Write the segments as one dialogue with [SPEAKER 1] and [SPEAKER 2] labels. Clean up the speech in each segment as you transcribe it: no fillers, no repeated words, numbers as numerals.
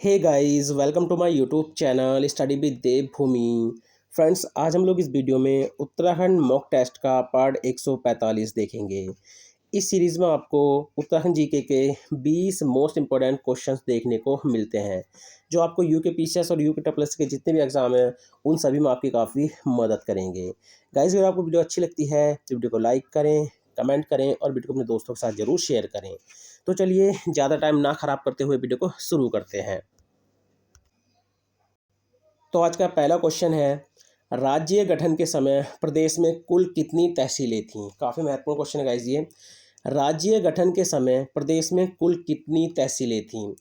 [SPEAKER 1] Hey guys, welcome to my YouTube channel study with Dev Bhoomi. Friends, आज हम लोग इस वीडियो में उत्तराखंड मॉक टेस्ट का पार्ट 145 देखेंगे। इस सीरीज़ में आपको उत्तराखंड जीके के 20 मोस्ट इंपॉर्टेंट क्वेश्चंस देखने को मिलते हैं, जो आपको यूके पीसीएस और यूके टप्लस के जितने भी एग्जाम हैं उन सभी में आपकी काफ़ी मदद करेंगे। गाइस, अगर आपको वीडियो अच्छी लगती है तो वीडियो को लाइक करें, कमेंट करें और वीडियो को अपने दोस्तों के साथ ज़रूर शेयर करें। तो चलिए ज़्यादा टाइम ना ख़राब करते हुए वीडियो को शुरू करते हैं। तो आज का पहला क्वेश्चन है, राज्य गठन के समय प्रदेश में कुल कितनी तहसीलें थीं? काफ़ी महत्वपूर्ण क्वेश्चन है गाइस ये। राज्य गठन के समय प्रदेश में कुल कितनी तहसीलें थीं?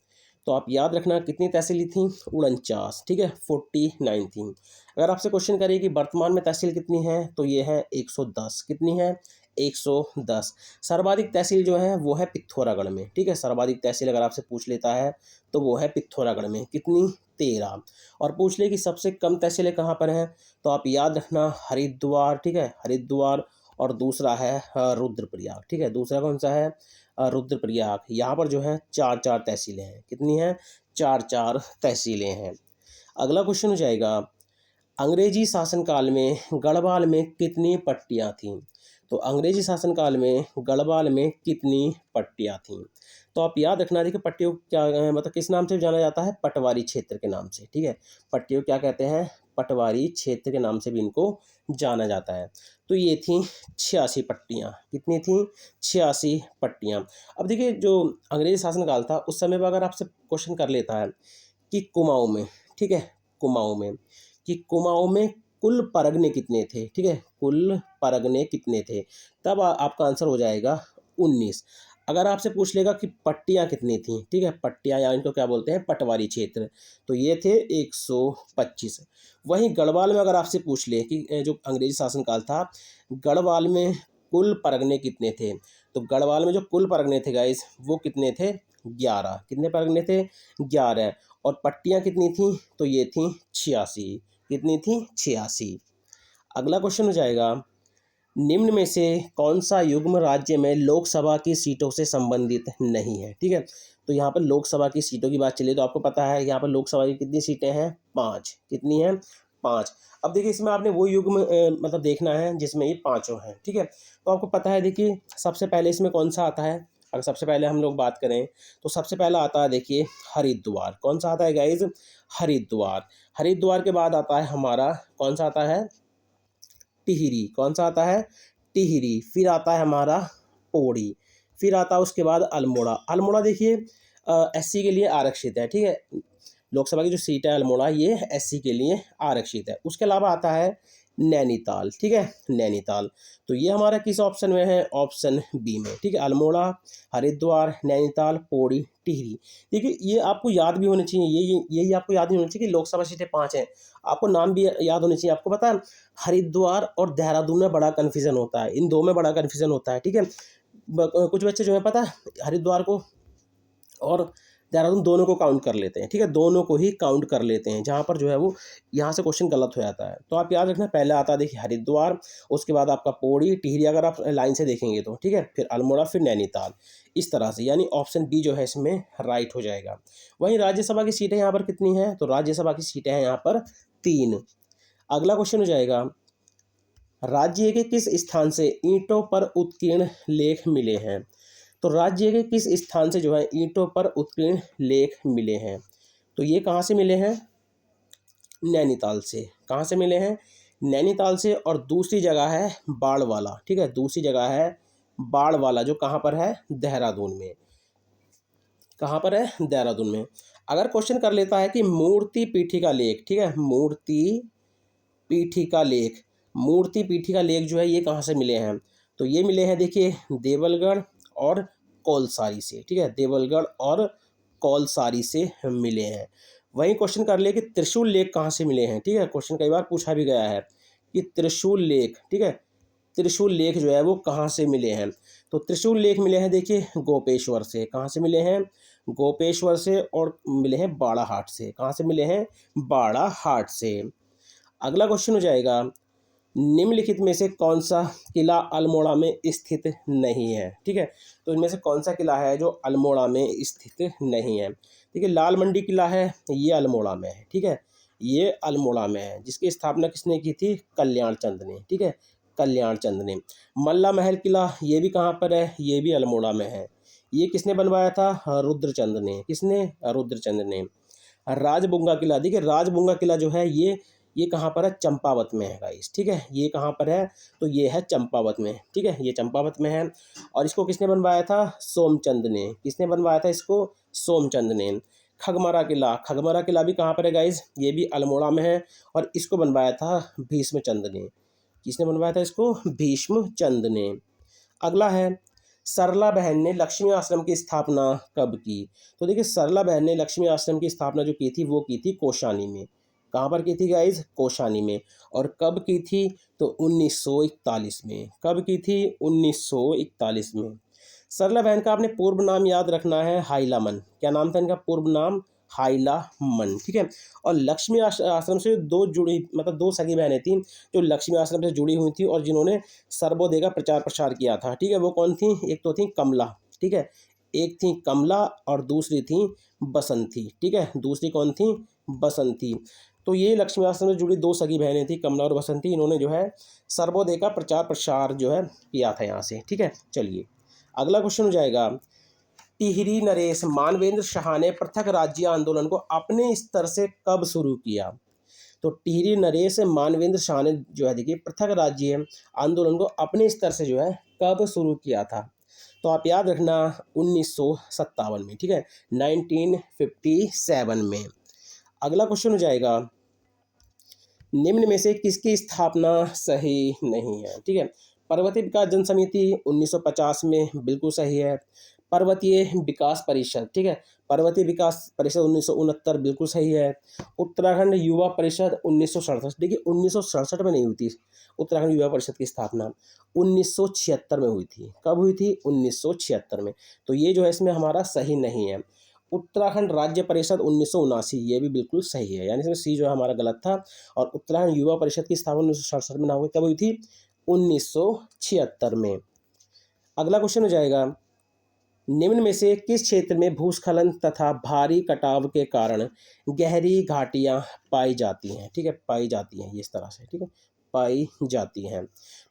[SPEAKER 1] तो आप याद रखना कितनी तहसीलें थीं? 49, ठीक है, 49 थीं। अगर आपसे क्वेश्चन करिए कि वर्तमान में तहसील कितनी है, तो ये है 110। कितनी है? 110। सर्वाधिक तहसील जो है वो है पिथौरागढ़ में, ठीक है। सर्वाधिक तहसील अगर आपसे पूछ लेता है तो वो है पिथौरागढ़ में। कितनी? 13। और पूछ ले कि सबसे कम तहसीलें कहाँ पर हैं, तो आप याद रखना हरिद्वार, ठीक है, हरिद्वार। और दूसरा है रुद्रप्रयाग, ठीक है। दूसरा कौन सा है? रुद्रप्रयाग। यहाँ पर जो है चार चार तहसीलें हैं। कितनी हैं? चार चार तहसीलें हैं। अगला क्वेश्चन हो जाएगा, अंग्रेजी शासनकाल में गढ़वाल में कितनी पट्टियाँ थीं? तो अंग्रेजी शासनकाल में गढ़वाल में कितनी पट्टियाँ थीं? तो आप याद रखना, देखिए पट्टियों को क्या मतलब किस नाम से जाना जाता है? पटवारी क्षेत्र के नाम से, ठीक है। पट्टियों को क्या कहते हैं? पटवारी क्षेत्र के नाम से भी इनको जाना जाता है। तो ये थी 86 पट्टियाँ। कितनी थी? 86 पट्टियाँ। अब देखिए जो अंग्रेजी शासनकाल था उस समय पर अगर आपसे क्वेश्चन कर लेता है कि कुमाऊँ में, ठीक है, कुमाऊँ में, कि कुमाऊँ में कुल परगने कितने थे, ठीक है, कुल परगने कितने थे, तब आपका आंसर हो जाएगा 19। अगर आपसे पूछ लेगा कि पट्टियाँ कितनी थी, ठीक है, पट्टियाँ या इनको क्या बोलते हैं? पटवारी क्षेत्र, तो ये थे 125। वहीं गढ़वाल में अगर आपसे पूछ ले कि जो अंग्रेजी शासनकाल था, गढ़वाल में कुल परगने कितने थे, तो गढ़वाल में जो कुल परगने थे गाइस वो कितने थे? 11। कितने परगने थे? 11। और पट्टियाँ कितनी थी? तो ये थी 86। कितनी थी? 86। अगला क्वेश्चन हो जाएगा, निम्न में से कौन सा युग्म राज्य में लोकसभा की सीटों से संबंधित नहीं है, ठीक है। तो यहाँ पर लोकसभा की सीटों की बात चलिए तो आपको पता है यहाँ पर लोकसभा की कितनी सीटें हैं? 5। कितनी हैं? 5। अब देखिए इसमें आपने वो युग्म मतलब देखना है जिसमें ये पाँचों हैं, ठीक है। तो आपको पता है, देखिए सबसे पहले इसमें कौन सा आता है? अगर सबसे पहले हम लोग बात करें तो सबसे पहला आता है, देखिए हरिद्वार। कौन सा आता है गाइज? हरिद्वार। हरिद्वार के बाद आता है हमारा कौन सा आता है? टिहरी। कौन सा आता है? टिहरी। फिर आता है हमारा पौड़ी। फिर आता है उसके बाद अल्मोड़ा। अल्मोड़ा देखिए एससी के लिए आरक्षित है, ठीक है। लोकसभा की जो सीट है अल्मोड़ा, ये एससी के लिए आरक्षित है। उसके अलावा आता है नैनीताल, ठीक है, नैनीताल। तो ये हमारा किस ऑप्शन में है? ऑप्शन बी में, ठीक है। अल्मोड़ा, हरिद्वार, नैनीताल, पौड़ी, टिहरी। देखिए ये आपको याद भी होने चाहिए, यही आपको याद नहीं होना चाहिए कि लोकसभा सीटें 5 हैं। आपको नाम भी याद होने चाहिए। आपको पता है हरिद्वार और देहरादून में बड़ा कन्फ्यूजन होता है, इन दो में बड़ा कन्फ्यूजन होता है, ठीक है। कुछ बच्चे जो है पता है हरिद्वार को और देहरादून दोनों को काउंट कर लेते हैं, ठीक है, दोनों को ही काउंट कर लेते हैं, जहाँ पर जो है वो यहाँ से क्वेश्चन गलत हो जाता है। तो आप याद रखना, पहले आता है देखिए हरिद्वार, उसके बाद आपका पौड़ी, टिहरी अगर आप लाइन से देखेंगे तो, ठीक है, फिर अल्मोड़ा, फिर नैनीताल, इस तरह से। यानी ऑप्शन बी जो है इसमें राइट हो जाएगा। वहीं राज्यसभा की सीटें यहाँ पर कितनी हैं? तो राज्यसभा की सीटें हैं यहाँ पर 3। अगला क्वेश्चन हो जाएगा, राज्य के किस स्थान से ईंटों पर उत्कीर्ण लेख मिले हैं? तो राज्य के किस स्थान से जो है ईंटों पर उत्कीर्ण लेख मिले हैं? तो ये कहाँ से मिले हैं? नैनीताल से। कहाँ से मिले हैं? नैनीताल से। और दूसरी जगह है बाड़वाला, ठीक है, दूसरी जगह है बाड़वाला, जो कहाँ पर है? देहरादून में। कहाँ पर है? देहरादून में। अगर क्वेश्चन कर लेता है कि मूर्ति पीठिका लेख, ठीक है, पीठिका लेख मूर्ति पीठिका लेख जो है ये कहाँ से मिले हैं? तो ये मिले हैं देखिए देवलगढ़ और कौलसारी से, ठीक है, देवलगढ़ और कौलसारी से मिले हैं। वहीं क्वेश्चन कर ले कि त्रिशूल लेख कहाँ से मिले हैं, ठीक है, क्वेश्चन कई बार पूछा भी गया है कि त्रिशूल लेख, ठीक है, त्रिशूल लेख जो है वो कहाँ से मिले हैं? तो त्रिशूल लेख मिले हैं देखिए गोपेश्वर से। कहाँ से मिले हैं? गोपेश्वर से। और मिले हैं बाड़ाहाट से। कहाँ से मिले हैं? बाड़ाहाट से। अगला क्वेश्चन हो जाएगा, निम्नलिखित में से कौन सा किला अल्मोड़ा में स्थित नहीं है? ठीक है, तो इनमें से कौन सा किला है जो अल्मोड़ा में स्थित नहीं है? ठीक है, लाल मंडी किला है, ये अल्मोड़ा में है। ठीक है, ये अल्मोड़ा में है, जिसकी स्थापना किसने की थी? कल्याण चंद ने। ठीक है, कल्याण चंद ने। मल्ला महल किला, ये भी कहाँ पर है? ये भी अल्मोड़ा में है। ये किसने बनवाया था? रुद्रचंद ने। किसने? रुद्रचंद ने। राजबुंगा किला, देखिए राजबुंगा किला जो है ये कहाँ पर है? चंपावत में है गाइस। ठीक है, ये कहाँ पर है? तो ये है चंपावत में। ठीक है, ये चंपावत में है। और इसको किसने बनवाया था? सोमचंद ने। किसने बनवाया था इसको? सोमचंद ने। खगमरा किला भी कहाँ पर है गाइस? ये भी अल्मोड़ा में है, और इसको बनवाया था भीष्मचंद ने। किसने बनवाया था इसको? भीष्मचंद ने। अगला है, सरला बहन ने लक्ष्मी आश्रम की स्थापना कब की? तो देखिए सरला बहन ने लक्ष्मी आश्रम की स्थापना जो की थी वो की थी कौशानी में। कहाँ पर की थी गाइज? कौशानी में। और कब की थी? तो 1941 में। कब की थी? 1941 में। सरला बहन का आपने पूर्व नाम याद रखना है, हाइलामन। क्या नाम था इनका पूर्व नाम? हाइलामन। ठीक है, और लक्ष्मी आश्रम से दो जुड़ी, मतलब दो सगी बहनें थीं जो लक्ष्मी आश्रम से जुड़ी हुई थी और जिन्होंने सर्वोदय का प्रचार प्रसार किया था। ठीक है, वो कौन थी? एक तो थी कमला। ठीक है, एक थी कमला और दूसरी थी बसंती। ठीक है, दूसरी कौन थी? बसंती। तो ये लक्ष्मी आश्रम से जुड़ी दो सगी बहनें थी, कमला और बसंती। इन्होंने जो है सर्वोदय का प्रचार प्रसार जो है किया था यहाँ से। ठीक है, चलिए अगला क्वेश्चन हो जाएगा, टिहरी नरेश मानवेंद्र शाह ने पृथक राज्य आंदोलन को अपने स्तर से कब शुरू किया? तो टिहरी नरेश मानवेंद्र शाह ने जो है देखिए पृथक राज्य आंदोलन को अपने स्तर से जो है कब शुरू किया था? तो आप याद रखना 1957 में। ठीक है, 1957 में। अगला क्वेश्चन हो जाएगा, निम्न में से किसकी स्थापना सही नहीं है? ठीक है, पर्वतीय विकास जन समिति 1950 में बिल्कुल सही है। पर्वतीय विकास परिषद, ठीक है, पर्वतीय विकास परिषद 1969 बिल्कुल सही है। उत्तराखंड युवा परिषद 1967, देखिए 1967 में नहीं हुई थी उत्तराखंड युवा परिषद की स्थापना, 1976 में हुई थी। कब हुई थी? 1976 में। तो ये जो है इसमें हमारा सही नहीं है। उत्तराखंड राज्य परिषद 1979, ये भी बिल्कुल सही है, यानी इसमें सी जो है हमारा गलत था। और उत्तराखंड युवा परिषद की स्थापना 1967 में ना हुई, कब हुई थी? 1976 में। अगला क्वेश्चन हो जाएगा, निम्न में से किस क्षेत्र में भूस्खलन तथा भारी कटाव के कारण गहरी घाटियां पाई जाती हैं? ठीक है, पाई जाती हैं, ये इस तरह से। ठीक है, पाई जाती हैं।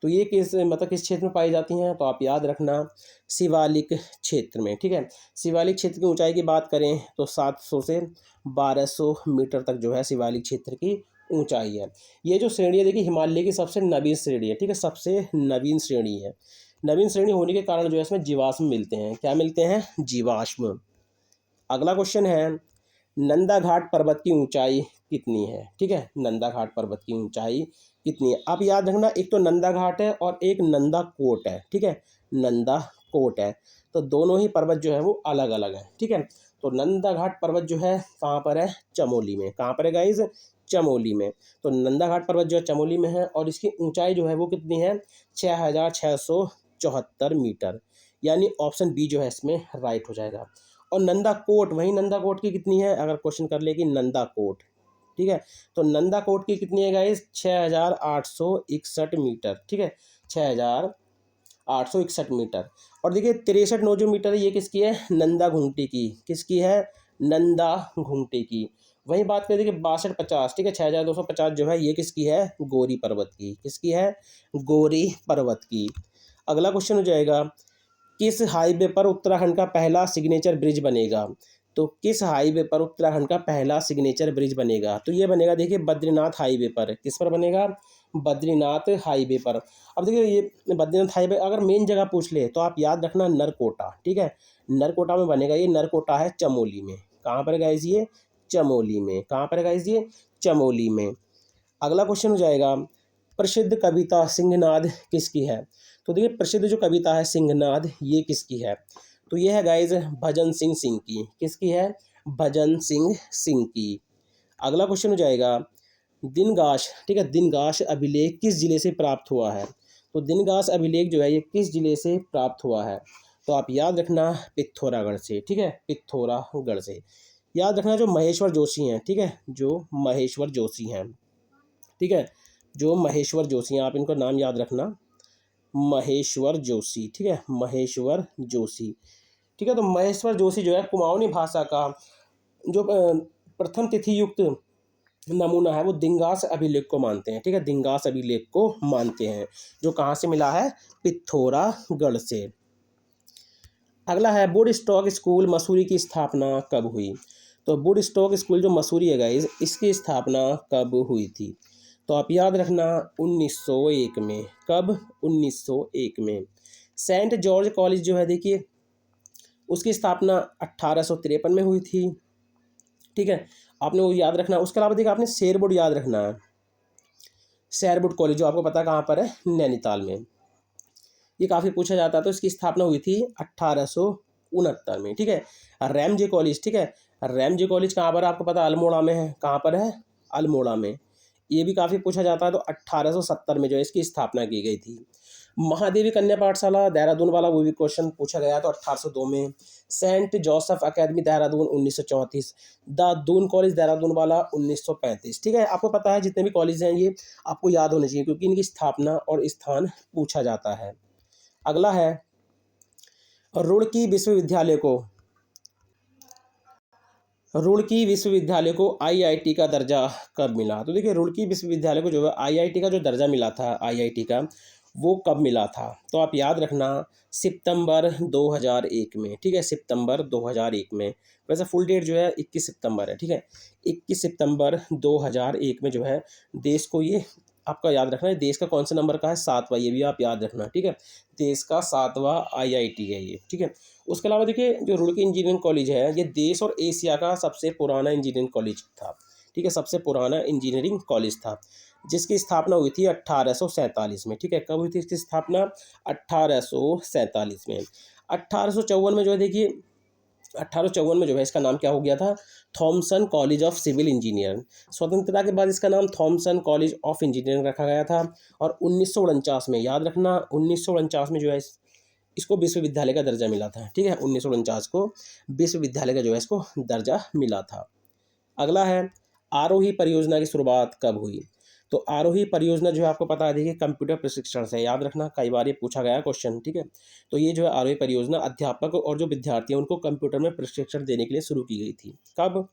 [SPEAKER 1] तो ये किस क्षेत्र में पाई जाती हैं? तो आप याद रखना शिवालिक क्षेत्र में। ठीक है, शिवालिक क्षेत्र की ऊंचाई की बात करें तो 700 से 1200 मीटर तक जो है शिवालिक क्षेत्र की ऊंचाई है। ये जो श्रेणी है देखिए हिमालय की सबसे नवीन श्रेणी है। ठीक है, सबसे नवीन श्रेणी है। नवीन श्रेणी होने के कारण जो है इसमें जीवाश्म मिलते हैं। क्या मिलते हैं? जीवाश्म। अगला क्वेश्चन है, नंदा घाट पर्वत की ऊंचाई कितनी है? ठीक है, नंदा घाट पर्वत की ऊंचाई कितनी है? आप याद रखना, एक तो नंदा घाट है और एक नंदा कोट है। ठीक है, नंदा कोट है, तो दोनों ही पर्वत जो है वो अलग अलग है। ठीक है, तो नंदा घाट पर्वत जो है कहाँ पर है? चमोली में। कहाँ पर है गाइज? चमोली में। तो नंदा घाट पर्वत जो है चमोली में है, और इसकी ऊंचाई जो है वो कितनी है? 6674 मीटर, यानी ऑप्शन बी जो है इसमें राइट हो जाएगा। और नंदा कोट, वही नंदा कोट की कितनी है? अगर क्वेश्चन कर ले कि नंदा कोट, ठीक है, तो नंदा कोट की कितनी है गाइस? 6861 मीटर। ठीक है, 6861 मीटर। और देखिए 63 नौ जो मीटर है ये किसकी है? नंदा घुंगटी की। किसकी है? नंदा घुंगटी की। वहीं बात करें देखिए 6250, ठीक है, 6250 जो है ये किसकी है? गौरी पर्वत की। किसकी है? गौरी पर्वत की। अगला क्वेश्चन हो जाएगा, किस हाईवे पर उत्तराखंड का पहला सिग्नेचर ब्रिज बनेगा? तो किस हाईवे पर उत्तराखंड का पहला सिग्नेचर ब्रिज बनेगा? तो ये बनेगा देखिए बद्रीनाथ हाईवे पर। किस पर बनेगा? बद्रीनाथ हाईवे पर। अब देखिए ये बद्रीनाथ हाईवे अगर मेन जगह पूछ ले तो आप याद रखना नरकोटा। ठीक है, नरकोटा में बनेगा ये। नरकोटा है चमोली में। कहाँ पर गाइस? ये चमोली में। कहाँ पर गाइस? ये चमोली में। अगला क्वेश्चन हो जाएगा, प्रसिद्ध कविता सिंहनाद किसकी है? तो देखिए प्रसिद्ध जो कविता है सिंहनाद ये किसकी है? तो ये है गाइज भजन सिंह सिंह की। किसकी है? भजन सिंह सिंह की। अगला क्वेश्चन हो जाएगा, दिनगाश, ठीक है, दिनगाश अभिलेख किस जिले से प्राप्त हुआ है? तो दिनगाश अभिलेख जो है ये किस जिले से प्राप्त हुआ है? तो आप याद रखना पिथौरागढ़ से। ठीक है, पिथौरागढ़ से। याद रखना जो महेश्वर जोशी हैं, ठीक है, जो महेश्वर जोशी हैं, ठीक है, जो महेश्वर जोशी हैं, आप इनको नाम याद रखना, महेश्वर जोशी, ठीक है, महेश्वर जोशी, ठीक है। तो महेश्वर जोशी जो है कुमाऊनी भाषा का जो प्रथम तिथि युक्त नमूना है वो दिंगास अभिलेख को मानते हैं, ठीक है, दिंगास अभिलेख को मानते हैं, जो कहाँ से मिला है, पिथौरागढ़ से। अगला है वुड स्टॉक स्कूल मसूरी की स्थापना कब हुई। तो वुड स्टॉक स्कूल जो मसूरी है गाइस, इसकी स्थापना कब हुई थी। तो आप याद रखना 1901 में। कब, 1901 में। सेंट जॉर्ज कॉलेज जो है देखिए, उसकी स्थापना 1853 में हुई थी, ठीक है, आपने वो याद रखना। उसके अलावा देखिए आपने शेरवुड याद रखना है, शेरवुड कॉलेज जो आपको पता है कहाँ पर है, नैनीताल में। ये काफ़ी पूछा जाता है। तो इसकी स्थापना हुई थी 1869 में, ठीक है। रैमजे कॉलेज, ठीक है, रैमजे कॉलेज कहाँ पर है आपको पता है, अल्मोड़ा में है। कहाँ पर है, अल्मोड़ा में। ये भी काफ़ी पूछा जाता है। तो 1870 में जो है इसकी स्थापना की गई थी। महादेवी कन्या पाठशाला देहरादून वाला वो भी क्वेश्चन पूछा गया तो 1802 में। Saint Joseph academy Dehradun 1934। The Doon college Dehradun वाला 1935, ठीक है। आपको पता है जितने भी कॉलेज हैं ये आपको याद होने चाहिए, क्योंकि इनकी स्थापना और स्थान पूछा जाता है। अगला है रुड़की विश्वविद्यालय को रुड़की विश्वविद्यालय को आईआईटी का दर्जा कब मिला। तो देखिए रुड़की विश्वविद्यालय को जो है आईआईटी का जो दर्जा मिला था, आईआईटी का, वो कब मिला था। तो आप याद रखना सितंबर 2001 में, ठीक है, सितंबर 2001 में। वैसे फुल डेट जो है 21 सितंबर है, ठीक है, 21 सितंबर 2001 में जो है देश को ये आपका याद रखना है। देश का कौन सा नंबर का है, 7वां, ये भी आप याद रखना, ठीक है। देश का 7वां आईआईटी है ये, ठीक है। उसके अलावा देखिए जो रुड़की इंजीनियरिंग कॉलेज है ये देश और एशिया का सबसे पुराना इंजीनियरिंग कॉलेज था, ठीक है, सबसे पुराना इंजीनियरिंग कॉलेज था, जिसकी स्थापना हुई थी 1847 में, ठीक है। कब हुई थी इसकी स्थापना, 1847 में। 1854 में जो है देखिए, 1854 में जो है इसका नाम क्या हो गया था, Thomson college of civil engineer. स्वतंत्रता के बाद इसका नाम थॉमसन कॉलेज ऑफ इंजीनियरिंग रखा गया था। और 1949 में, याद रखना, 1949 में जो है इसको विश्वविद्यालय का दर्जा मिला था, ठीक है, 1949 को विश्वविद्यालय का जो है इसको दर्जा मिला था। अगला है आरोही परियोजना की शुरुआत कब हुई। तो आरोही परियोजना जो है आपको पता है देखिए कंप्यूटर प्रशिक्षण से, याद रखना, कई बार ये पूछा गया क्वेश्चन, ठीक है। तो ये जो है आरोही परियोजना अध्यापक और जो विद्यार्थी हैं उनको कंप्यूटर में प्रशिक्षण देने के लिए शुरू की गई थी। कब,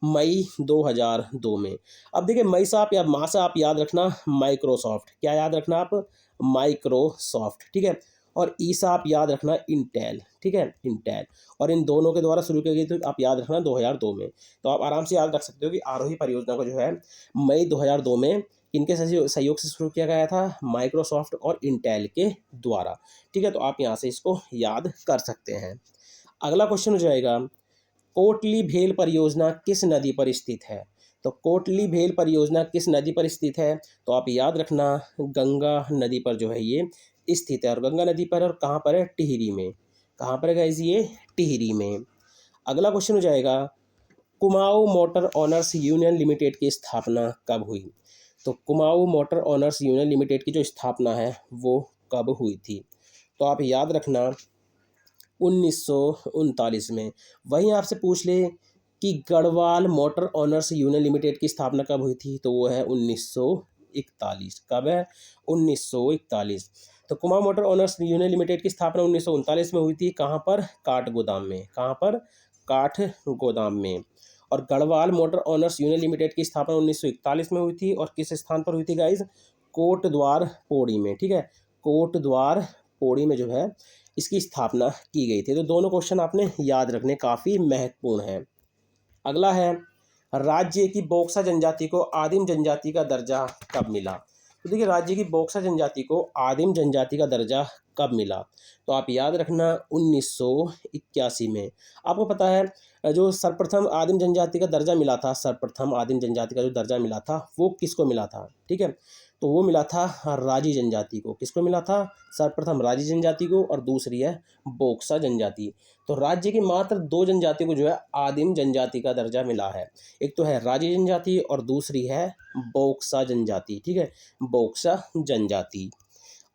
[SPEAKER 1] मई 2002 में। अब देखिए मई से आप या माह से आप याद रखना माइक्रोसॉफ्ट, क्या याद रखना आप, माइक्रोसॉफ्ट, ठीक है। और ई से आप याद रखना इंटेल, ठीक है, इंटेल। और इन दोनों के द्वारा शुरू की गई तो आप याद रखना 2002 में। तो आप आराम से याद रख सकते हो कि आरोही परियोजना को जो है मई 2002 में इनके सहयोग से शुरू किया गया था, माइक्रोसॉफ्ट और इंटेल के द्वारा, ठीक है। तो आप यहाँ से इसको याद कर सकते हैं। अगला क्वेश्चन हो जाएगा कोटली भेल परियोजना किस नदी पर स्थित है। तो कोटली भेल परियोजना किस नदी पर स्थित है। तो आप याद रखना गंगा नदी पर जो है ये स्थित है। और गंगा नदी पर, और कहाँ पर है, टिहरी में। कहाँ पर है गाइस, ये टिहरी में। अगला क्वेश्चन हो जाएगा Kumaon motor honours union limited की स्थापना कब हुई। तो Kumaon motor honours union limited की जो स्थापना है वो कब हुई थी। तो आप याद रखना 1939 में। वहीं आपसे पूछ ले कि Garhwal motor honours union limited की स्थापना कब हुई थी। तो वो है 1941। कब है, 1941। तो Kumaon motor honours union limited की स्थापना 1939 में हुई थी। कहाँ पर, काठगोदाम में। कहाँ पर, काठगोदाम में। और Garhwal motor honours union limited की स्थापना 1941 में हुई थी। और किस स्थान पर हुई थी गाइज, कोटद्वार पौड़ी में, ठीक है, कोटद्वार पौड़ी में जो है इसकी स्थापना की गई थी। तो दोनों क्वेश्चन आपने याद रखने, काफ़ी महत्वपूर्ण हैं। अगला है राज्य की बोक्सा जनजाति को आदिम जनजाति का दर्जा कब मिला। तो देखिए राज्य की बोक्सा जनजाति को आदिम जनजाति का दर्जा कब मिला। तो आप याद रखना 1981 में। आपको पता है जो सर्वप्रथम आदिम जनजाति का दर्जा मिला था, सर्वप्रथम आदिम जनजाति का जो दर्जा मिला था वो किसको मिला था, ठीक है। तो वो मिला था राजी जनजाति को। किसको मिला था, सर्वप्रथम राजी जनजाति को, और दूसरी है बोक्सा जनजाति। तो राज्य की मात्र 2 जनजाति को जो है आदिम जनजाति का दर्जा मिला है। एक तो है राजी जनजाति और दूसरी है बोक्सा जनजाति, ठीक है, बोक्सा जनजाति।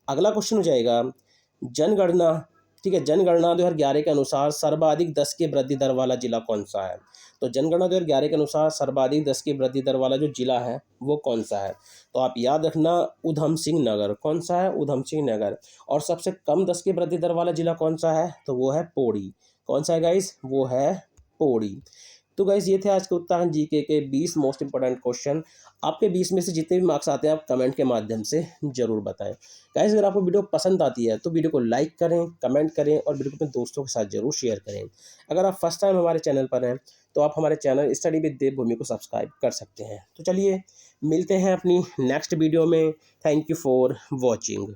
[SPEAKER 1] अगला क्वेश्चन हो जाएगा जनगणना ठीक है। जनगणना 2011 के अनुसार सर्वाधिक 10 की वृद्धि दर वाला जिला कौन सा है? तो जनगणना 2011 के अनुसार सर्वाधिक 10 की वृद्धि दर वाला जो जिला है वो कौन सा है? तो आप याद रखना, उधम सिंह नगर। कौन सा है? उधम सिंह नगर। और सबसे कम 10 की वृद्धि दर वाला जिला कौन सा है? तो वो है पौड़ी। कौन सा है गाइस? वो है पौड़ी। तो गाइस ये थे आज के उत्तराखंड जीके के 20 मोस्ट इंपॉर्टेंट क्वेश्चन। आपके 20 में से जितने भी मार्क्स आते हैं आप कमेंट के माध्यम से जरूर बताएं। गाइस अगर आपको वीडियो पसंद आती है तो वीडियो को लाइक करें, कमेंट करें और वीडियो को अपने दोस्तों के साथ जरूर शेयर करें। अगर आप फर्स्ट टाइम हमारे चैनल पर हैं तो आप हमारे चैनल स्टडी विद देवभूमि को सब्सक्राइब कर सकते हैं। तो चलिए मिलते हैं अपनी नेक्स्ट वीडियो में। Thank you for watching.